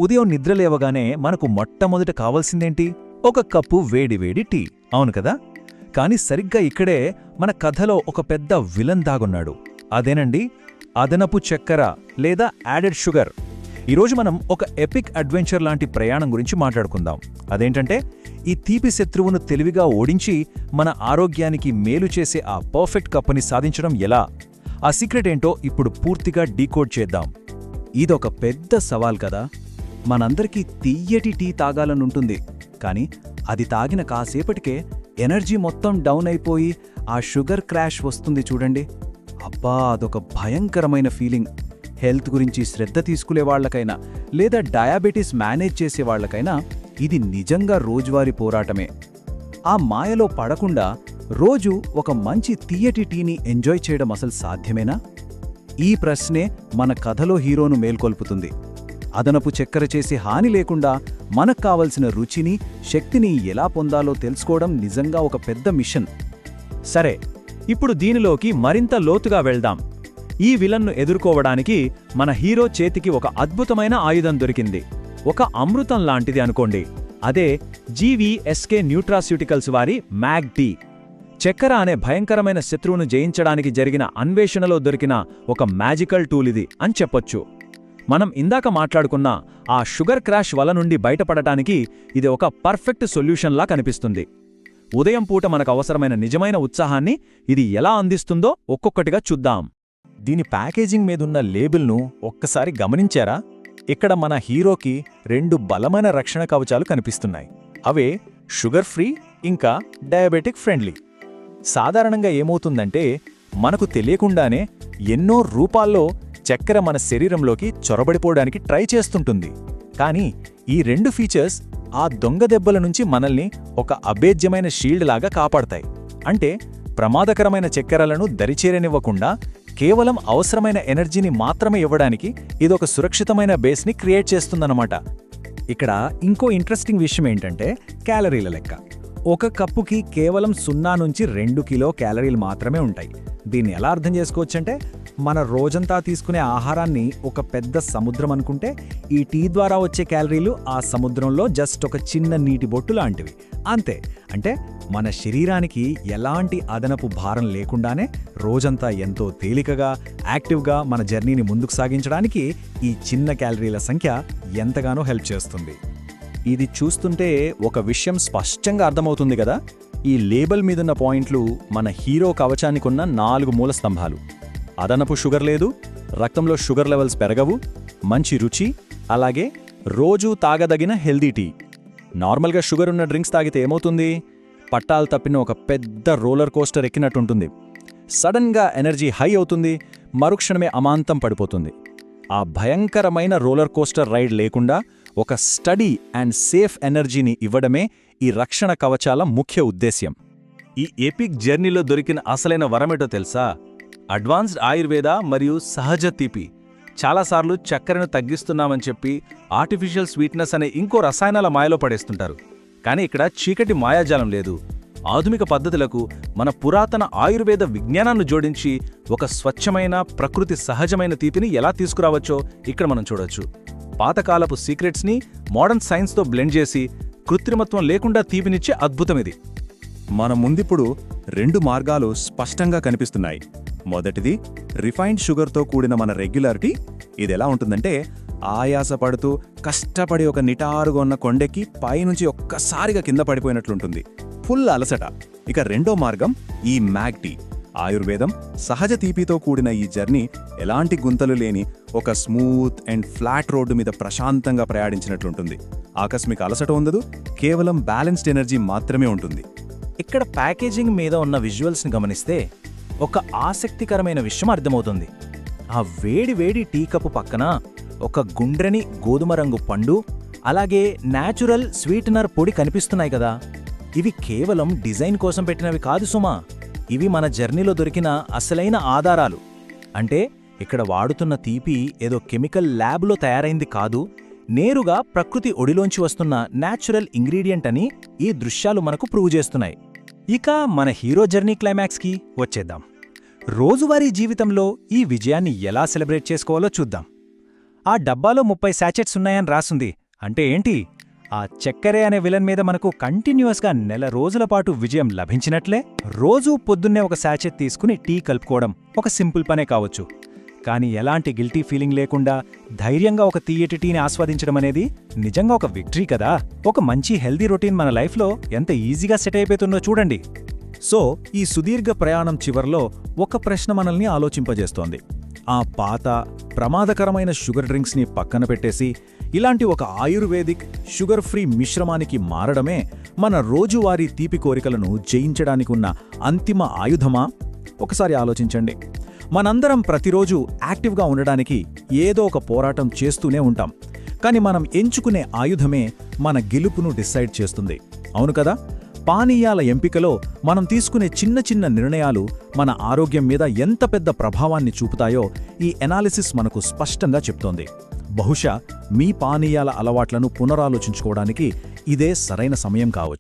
ఉదయం నిద్రలేవగానే మనకు మొట్టమొదట కావాల్సిందేంటి? ఒక కప్పు వేడివేడి టీ, అవును కదా? కాని సరిగ్గా ఇక్కడే మన కథలో ఒక పెద్ద విలన్ దాగున్నాడు. అదేనండి అదనపు చక్కెర లేదా యాడెడ్ షుగర్. ఈరోజు మనం ఒక ఎపిక్ అడ్వెంచర్ లాంటి ప్రయాణం గురించి మాట్లాడుకుందాం. అదేంటంటే ఈ తీపి శత్రువును తెలివిగా ఓడించి మన ఆరోగ్యానికి మేలు చేసే ఆ పర్ఫెక్ట్ కప్పుని సాధించడం ఎలా? ఆ సీక్రెట్ ఏంటో ఇప్పుడు పూర్తిగా డీకోడ్ చేద్దాం. ఇదొక పెద్ద సవాల్ కదా. మనందరికీ తియ్యటి టీ తాగాలనుంటుంది, కాని అది తాగిన కాసేపటికే ఎనర్జీ మొత్తం డౌన్ అయిపోయి ఆ షుగర్ క్రాష్ వస్తుంది చూడండి. అబ్బా, అదొక భయంకరమైన ఫీలింగ్. హెల్త్ గురించి శ్రద్ధ తీసుకునేవాళ్లకైనా లేదా డయాబెటీస్ మేనేజ్ చేసేవాళ్లకైనా ఇది నిజంగా రోజువారీ పోరాటమే. ఆ మాయలో పడకుండా రోజు ఒక మంచి తియ్యటి టీని ఎంజాయ్ చేయడం అసలు సాధ్యమేనా? ఈ ప్రశ్నే మన కథలో హీరోను మేల్కొల్పుతుంది. అదనపు చక్కెర చేసి హాని లేకుండా మనకు కావలసిన రుచిని, శక్తిని ఎలా పొందాలో తెలుసుకోవడం నిజంగా ఒక పెద్ద మిషన్. సరే, ఇప్పుడు దీనిలోకి మరింత లోతుగా వెళ్దాం. ఈ విలన్ను ఎదుర్కోవడానికి మన హీరో చేతికి ఒక అద్భుతమైన ఆయుధం దొరికింది. ఒక అమృతం లాంటిది అనుకోండి. అదే జీవీఎస్కే న్యూట్రాస్యూటికల్స్ వారి మ్యాగ్ టీ. చక్కెర అనే భయంకరమైన శత్రువును జయించడానికి జరిగిన అన్వేషణలో దొరికిన ఒక మ్యాజికల్ టూల్ ఇది అని చెప్పొచ్చు. మనం ఇందాక మాట్లాడుకున్న ఆ షుగర్ క్రాష్ వల నుండి బయటపడటానికి ఇది ఒక పర్ఫెక్ట్ సొల్యూషన్లా కనిపిస్తుంది. ఉదయం పూట మనకు అవసరమైన నిజమైన ఉత్సాహాన్ని ఇది ఎలా అందిస్తుందో ఒక్కొక్కటిగా చూద్దాం. దీని ప్యాకేజింగ్ మీదున్న లేబుల్ను ఒక్కసారి గమనించారా? ఇక్కడ మన హీరోకి 2 బలమైన రక్షణ కవచాలు కనిపిస్తున్నాయి. అవే షుగర్ ఫ్రీ ఇంకా డయాబెటిక్ ఫ్రెండ్లీ. సాధారణంగా ఏమవుతుందంటే మనకు తెలియకుండానే ఎన్నో రూపాల్లో చక్కెర మన శరీరంలోకి చొరబడిపోవడానికి ట్రై చేస్తుంటుంది. కానీ ఈ 2 ఫీచర్స్ ఆ దొంగ దెబ్బల నుంచి మనల్ని ఒక అభేద్యమైన షీల్డ్ లాగా కాపాడతాయి. అంటే ప్రమాదకరమైన చక్కెరలను దరిచేరనివ్వకుండా కేవలం అవసరమైన ఎనర్జీని మాత్రమే ఇవ్వడానికి ఇదొక సురక్షితమైన బేస్ని క్రియేట్ చేస్తుందన్నమాట. ఇక్కడ ఇంకో ఇంట్రెస్టింగ్ విషయం ఏంటంటే క్యాలరీల లెక్క. ఒక కప్పుకి కేవలం 0 నుంచి 2 కిలో క్యాలరీలు మాత్రమే ఉంటాయి. దీన్ని ఎలా అర్థం చేసుకోవచ్చంటే, మన రోజంతా తీసుకునే ఆహారాన్ని ఒక పెద్ద సముద్రం అనుకుంటే ఈ టీ ద్వారా వచ్చే క్యాలరీలు ఆ సముద్రంలో జస్ట్ ఒక చిన్న నీటి బొట్టు లాంటివి అంతే. అంటే మన శరీరానికి ఎలాంటి అదనపు భారం లేకుండానే రోజంతా ఎంతో తేలికగా, యాక్టివ్గా మన జర్నీని ముందుకు సాగించడానికి ఈ చిన్న క్యాలరీల సంఖ్య ఎంతగానో హెల్ప్ చేస్తుంది. ఇది చూస్తుంటే ఒక విషయం స్పష్టంగా అర్థమవుతుంది కదా. ఈ లేబుల్ మీదున్న పాయింట్లు మన హీరో కవచానికున్న 4 మూల స్తంభాలు. అదనపు షుగర్ లేదు, రక్తంలో షుగర్ లెవెల్స్ పెరగవు, మంచి రుచి, అలాగే రోజూ తాగదగిన హెల్దీ టీ. నార్మల్గా షుగర్ ఉన్న డ్రింక్స్ తాగితే ఏమవుతుంది? పట్టాలు తప్పిన ఒక పెద్ద రోలర్ కోస్టర్ ఎక్కినట్టుంటుంది. సడన్గా ఎనర్జీ హై అవుతుంది, మరుక్షణమే అమాంతం పడిపోతుంది. ఆ భయంకరమైన రోలర్ కోస్టర్ రైడ్ లేకుండా ఒక స్టడీ అండ్ సేఫ్ ఎనర్జీని ఇవ్వడమే ఈ రక్షణ కవచాల ముఖ్య ఉద్దేశ్యం. ఈ ఎపిక్ జర్నీలో దొరికిన అసలైన వరమేటో తెలుసా? అడ్వాన్స్డ్ ఆయుర్వేద మరియు సహజ తీపి. చాలాసార్లు చక్కెరను తగ్గిస్తున్నామని చెప్పి ఆర్టిఫిషియల్ స్వీట్నెస్ అనే ఇంకో రసాయనాల మాయలో పడేస్తుంటారు. కానీ ఇక్కడ చీకటి మాయాజాలం లేదు. ఆధునిక పద్ధతులకు మన పురాతన ఆయుర్వేద విజ్ఞానాన్ని జోడించి ఒక స్వచ్ఛమైన, ప్రకృతి సహజమైన తీపిని ఎలా తీసుకురావచ్చో ఇక్కడ మనం చూడొచ్చు. పాతకాలపు సీక్రెట్స్ని మోడర్న్ సైన్స్తో బ్లెండ్ చేసి కృత్రిమత్వం లేకుండా తీపినిచ్చే అద్భుతమిది. మన ముందిప్పుడు 2 మార్గాలు స్పష్టంగా కనిపిస్తున్నాయి. మొదటిది రిఫైన్డ్ షుగర్తో కూడిన మన రెగ్యులర్ టీ. ఇదెలా ఉంటుందంటే, ఆయాసపడుతూ కష్టపడి ఒక నిటారుగా ఉన్న కొండెక్కి పైనుంచి ఒక్కసారిగా కింద పడిపోయినట్లుంటుంది. ఫుల్ అలసట. ఇక రెండో మార్గం ఈ మ్యాగ్ టీ. ఆయుర్వేదం, సహజ తీపితో కూడిన ఈ జర్నీ ఎలాంటి గుంతలు లేని ఒక స్మూత్ అండ్ ఫ్లాట్ రోడ్డు మీద ప్రశాంతంగా ప్రయాణించినట్లుంటుంది. ఆకస్మిక అలసట ఉండదు, కేవలం బ్యాలెన్స్డ్ ఎనర్జీ మాత్రమే ఉంటుంది. ఇక్కడ ప్యాకేజింగ్ మీద ఉన్న విజువల్స్ని గమనిస్తే ఒక ఆసక్తికరమైన విషయం అర్థమవుతుంది. ఆ వేడి వేడి టీ కప్పు పక్కన ఒక గుండ్రని గోధుమ రంగు పండు, అలాగే న్యాచురల్ స్వీటనర్ పొడి కనిపిస్తున్నాయి కదా. ఇవి కేవలం డిజైన్ కోసం పెట్టినవి కాదు సుమా. ఇవి మన జర్నీలో దొరికిన అసలైన ఆధారాలు. అంటే ఇక్కడ వాడుతున్న తీపి ఏదో కెమికల్ ల్యాబ్లో తయారైంది కాదు, నేరుగా ప్రకృతి ఒడిలోంచి వస్తున్న న్యాచురల్ ఇంగ్రీడియంట్ అని ఈ దృశ్యాలు మనకు ప్రూవ్ చేస్తున్నాయి. ఇక మన హీరో జర్నీ క్లైమాక్స్కి వచ్చేద్దాం. రోజువారీ జీవితంలో ఈ విజయాన్ని ఎలా సెలబ్రేట్ చేసుకోవాలో చూద్దాం. ఆ డబ్బాలో 30 శాచెట్స్ ఉన్నాయని రాసుంది. అంటే ఏంటి? ఆ చక్కెరే అనే విలన్ మీద మనకు కంటిన్యూయస్గా నెల రోజుల పాటు విజయం లభించినట్లే. రోజూ పొద్దున్నే ఒక శాచెట్ తీసుకుని టీ కలుపుకోవడం ఒక సింపుల్ పనే కావచ్చు. కానీ ఎలాంటి గిల్టీ ఫీలింగ్ లేకుండా ధైర్యంగా ఒక తీయటి టీని ఆస్వాదించడం అనేది నిజంగా ఒక విక్టరీ కదా. ఒక మంచి హెల్దీ రొటీన్ మన లైఫ్లో ఎంత ఈజీగా సెట్ అయిపోతుందో చూడండి. సో ఈ సుదీర్ఘ ప్రయాణం చివర్లో ఒక ప్రశ్న మనల్ని ఆలోచింపజేస్తోంది. ఆ పాత ప్రమాదకరమైన షుగర్ డ్రింక్స్ని పక్కన పెట్టేసి ఇలాంటి ఒక ఆయుర్వేదిక్ షుగర్ ఫ్రీ మిశ్రమానికి మారడమే మన రోజువారీ తీపి కోరికలను జయించడానికి ఉన్న అంతిమ ఆయుధమా? ఒకసారి ఆలోచించండి. మనందరం ప్రతిరోజు యాక్టివ్గా ఉండడానికి ఏదో ఒక పోరాటం చేస్తూనే ఉంటాం. కానీ మనం ఎంచుకునే ఆయుధమే మన గెలుపును డిసైడ్ చేస్తుంది. అవును కదా? పానీయాల ఎంపికలో మనం తీసుకునే చిన్న చిన్న నిర్ణయాలు మన ఆరోగ్యం మీద ఎంత పెద్ద ప్రభావాన్ని చూపుతాయో ఈ ఎనాలిసిస్ మనకు స్పష్టంగా చెప్తోంది. బహుశా మీ పానీయాల అలవాట్లను పునరాలోచించుకోవడానికి ఇదే సరైన సమయం కావచ్చు.